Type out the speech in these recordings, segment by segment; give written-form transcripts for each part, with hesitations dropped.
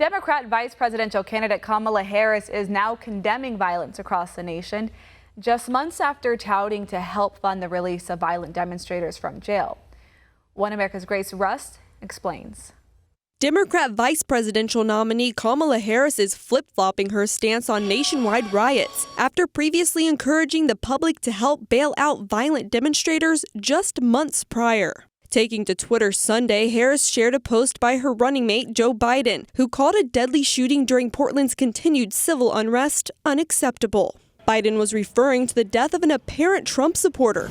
Democrat vice presidential candidate Kamala Harris is now condemning violence across the nation, just months after touting to help fund the release of violent demonstrators from jail. One America's Grayce explains. Democrat vice presidential nominee Kamala Harris is flip-flopping her stance on nationwide riots after previously encouraging the public to help bail out violent demonstrators just months prior. Taking to Twitter Sunday, Harris shared a post by her running mate Joe Biden, who called a deadly shooting during Portland's continued civil unrest unacceptable. Biden was referring to the death of an apparent Trump supporter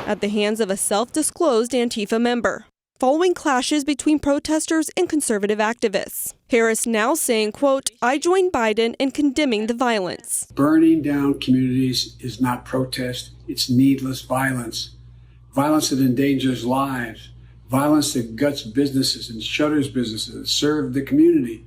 at the hands of a self-disclosed Antifa member, following clashes between protesters and conservative activists. Harris now saying, quote, "I join Biden in condemning the violence." Burning down communities is not protest, it's needless violence. Violence that endangers lives, violence that guts businesses and shutters businesses that serve the community.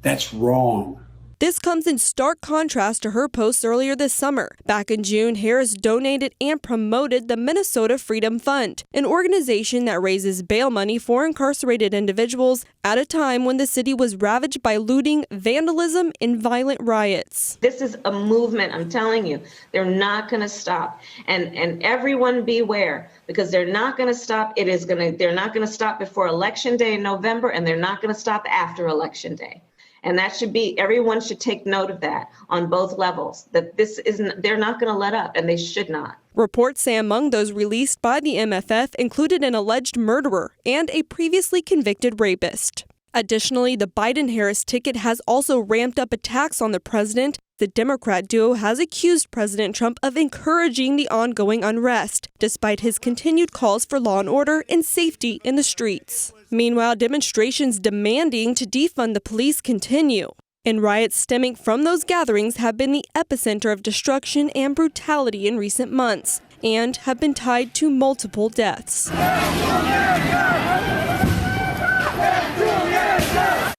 That's wrong. This comes in stark contrast to her posts earlier this summer. Back in June, Harris donated and promoted the Minnesota Freedom Fund, an organization that raises bail money for incarcerated individuals at a time when the city was ravaged by looting, vandalism, and violent riots. This is a movement, I'm telling you. They're not going to stop. And everyone beware, because they're not going to stop. They're not going to stop before Election Day in November, and they're not going to stop after Election Day. And that should be, everyone should take note of that on both levels, that they're not going to let up, and they should not. Reports say among those released by the MFF included an alleged murderer and a previously convicted rapist. Additionally, the Biden-Harris ticket has also ramped up attacks on the president. The Democrat duo has accused President Trump of encouraging the ongoing unrest, despite his continued calls for law and order and safety in the streets. Meanwhile, demonstrations demanding to defund the police continue, and riots stemming from those gatherings have been the epicenter of destruction and brutality in recent months, and have been tied to multiple deaths.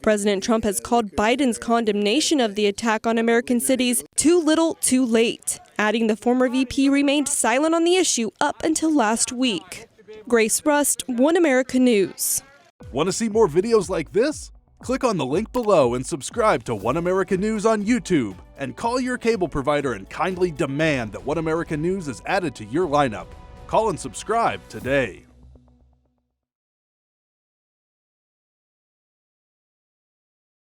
President Trump has called Biden's condemnation of the attack on American cities too little, too late, adding the former VP remained silent on the issue up until last week. Grayce, One America News. Want to see more videos like this? Click on the link below and subscribe to One America News on YouTube, and call your cable provider and kindly demand that One America News is added to your lineup. Call and subscribe today.